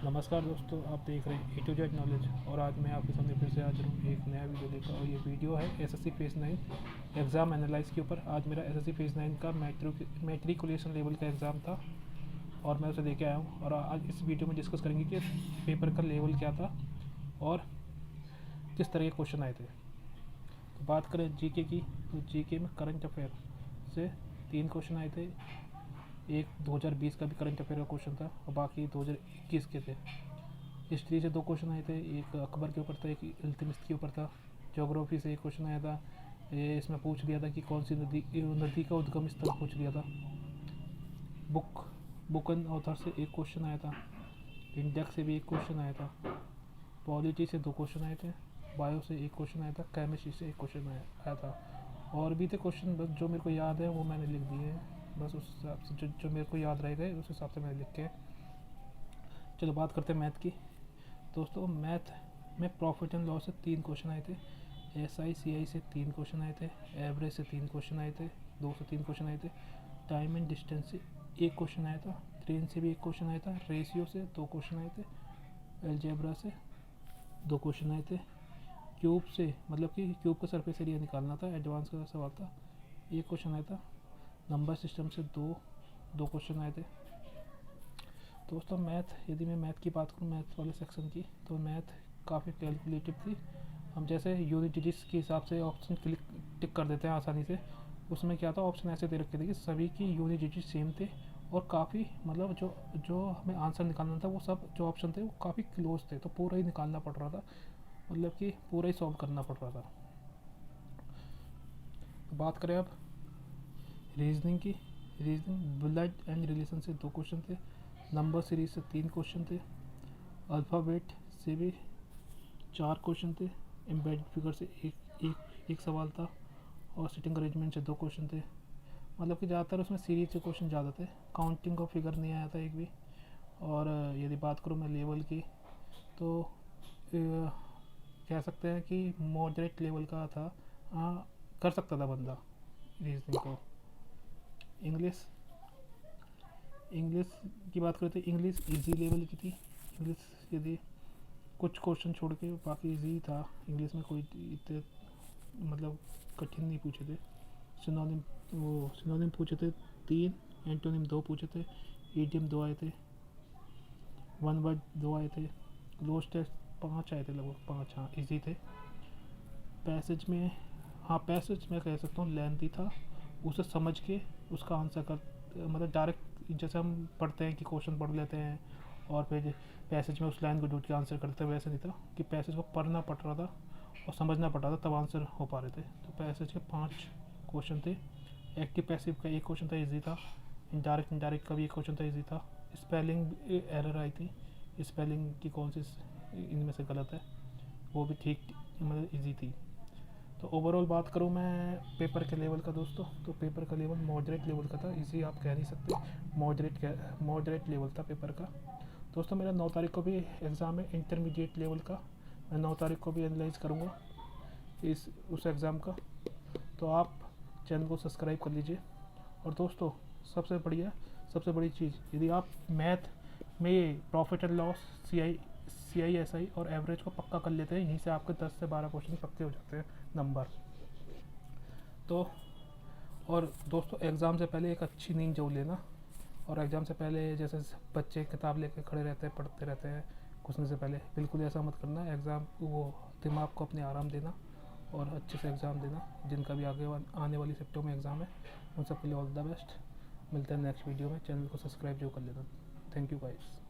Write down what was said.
नमस्कार दोस्तों, आप देख रहे हैं A to Z नॉलेज। और आज मैं आपके सामने फिर से हाजिर हूँ एक नया वीडियो लेकर। और ये वीडियो है एसएससी फेज 9 एग्ज़ाम एनालाइज के ऊपर। आज मेरा एसएससी फेज 9 का मैट्रिकुलेशन लेवल का एग्ज़ाम था और मैं उसे लेके आया हूँ। और आज इस वीडियो में डिस्कस करेंगे कि पेपर का लेवल क्या था और किस तरह के क्वेश्चन आए थे। तो बात करें जीके की, तो जीके में करंट अफेयर से 3 क्वेश्चन आए थे। एक 2020 का भी करंट अफेयर का क्वेश्चन था और बाकी 2021 के थे। हिस्ट्री से 2 क्वेश्चन आए थे, एक अकबर के ऊपर था, एक इल्तुतमिश के ऊपर था। ज्योग्राफी से एक क्वेश्चन आया था, ये इसमें पूछ लिया था कि कौन सी नदी का उद्गम स्थल पूछ लिया था। बुक एंड ऑथर से एक क्वेश्चन आया था। इंडेक्स से भी एक क्वेश्चन आया था। पॉलिटी से 2 क्वेश्चन आए थे। बायो से एक क्वेश्चन आया था। केमिस्ट्री से एक क्वेश्चन आया था। और भी थे क्वेश्चन, बस जो मेरे को याद है वो मैंने लिख दिए हैं। बस उस हिसाब से जो मेरे को याद रह गए उस हिसाब से मैंने लिख के। चलो बात करते हैं मैथ की। दोस्तों मैथ में प्रॉफिट एंड लॉस से 3 क्वेश्चन आए थे। एसआई सीआई से 3 क्वेश्चन आए थे। एवरेज से 3 क्वेश्चन आए थे, 2 से 3 क्वेश्चन आए थे। टाइम एंड डिस्टेंस से एक क्वेश्चन आया था। ट्रेन से भी एक क्वेश्चन आया था। रेशियो से 2 क्वेश्चन आए थे। अलजेब्रा से 2 क्वेश्चन आए थे। क्यूब से मतलब कि क्यूब का सरफेस एरिया निकालना था, एडवांस का सवाल था, एक क्वेश्चन आया था। नंबर सिस्टम से दो क्वेश्चन आए थे। दोस्तों मैथ, यदि मैं मैथ की बात करूँ, मैथ वाले सेक्शन की, तो मैथ काफ़ी कैलकुलेटिव थी। हम जैसे यूनिट डिजिट्स के हिसाब से ऑप्शन टिक कर देते हैं आसानी से। उसमें क्या था, ऑप्शन ऐसे दे रखे थे कि सभी की यूनिट डिजिट सेम थे और काफ़ी मतलब जो जो हमें आंसर निकालना था वो सब जो ऑप्शन थे वो काफ़ी क्लोज थे, तो पूरा ही निकालना पड़ रहा था, मतलब कि पूरा ही सॉल्व करना पड़ रहा था। तो बात करें अब रीजनिंग की। रीजनिंग ब्लड एंड रिलेशन से 2 क्वेश्चन थे। नंबर सीरीज से 3 क्वेश्चन थे। अल्फ़ाबेट से भी 4 क्वेश्चन थे। एम्बेडेड फिगर से एक सवाल था और सिटिंग अरेंजमेंट से 2 क्वेश्चन थे। मतलब कि ज़्यादातर उसमें सीरीज के क्वेश्चन ज़्यादा थे। काउंटिंग का फिगर नहीं आया था एक भी। और यदि बात करूँ मैं लेवल की, तो कह सकते हैं कि मॉडरेट लेवल का था। कर सकता था बंदा रीजनिंग को। इंग्लिश इंग्लिश की बात करें तो इंग्लिश इजी लेवल की थी। इंग्लिश यदि कुछ क्वेश्चन छोड़ के बाकी इजी था। इंग्लिश में कोई इतने मतलब कठिन नहीं पूछे थे। सिनोनिम पूछे थे 3, एंटोनिम 2 पूछे थे, ईडियम 2 आए थे, वन वर्ड 2 आए थे, क्लोज टेस्ट 5 आए थे, लगभग 5, हाँ इजी थे। पैसेज में, हाँ पैसेज मैं कह सकता हूँ लेंथी था। उसे समझ के उसका आंसर कर, मतलब डायरेक्ट जैसे हम पढ़ते हैं कि क्वेश्चन पढ़ लेते हैं और फिर पैसेज में उस लाइन को ढूंढ के आंसर करते हैं, वैसे नहीं था कि पैसेज को पढ़ना पड़ रहा था और समझना पड़ रहा था, तब आंसर हो पा रहे थे। तो पैसेज के 5 क्वेश्चन थे। एक्टिव पैसिव का एक क्वेश्चन था, ईजी था। इनडायरेक्ट का भी एक क्वेश्चन था, ईजी था। स्पेलिंग एरर आई थी, स्पेलिंग की कौन सी इनमें से गलत है, वो भी ठीक मतलब ईजी थी। तो ओवरऑल बात करूँ मैं पेपर के लेवल का दोस्तों, तो पेपर का लेवल मॉडरेट लेवल का था। इजी आप कह नहीं सकते, मॉडरेट लेवल था पेपर का। दोस्तों मेरा 9 तारीख को भी एग्ज़ाम है इंटरमीडिएट लेवल का। मैं 9 तारीख को भी एनालाइज करूँगा उस एग्ज़ाम का। तो आप चैनल को सब्सक्राइब कर लीजिए। और दोस्तों सबसे बड़ी चीज़, यदि आप मैथ में profit and loss, C I S I और एवरेज को पक्का कर लेते हैं, यहीं से आपके 10 से 12 क्वेश्चन पक्के हो जाते हैं नंबर। तो और दोस्तों एग्ज़ाम से पहले एक अच्छी नींद जरूर लेना। और एग्ज़ाम से पहले जैसे बच्चे किताब लेके खड़े रहते हैं, पढ़ते रहते हैं घुसने से पहले, बिल्कुल ऐसा मत करना। एग्ज़ाम वो दिमाग को अपने आराम देना और अच्छे से एग्ज़ाम देना। जिनका भी आने वाली सेप्टेम्बर में एग्ज़ाम है उन सबके लिए ऑल द बेस्ट। मिलते हैं नेक्स्ट वीडियो में। चैनल को सब्सक्राइब जो कर लेना। Thank you guys.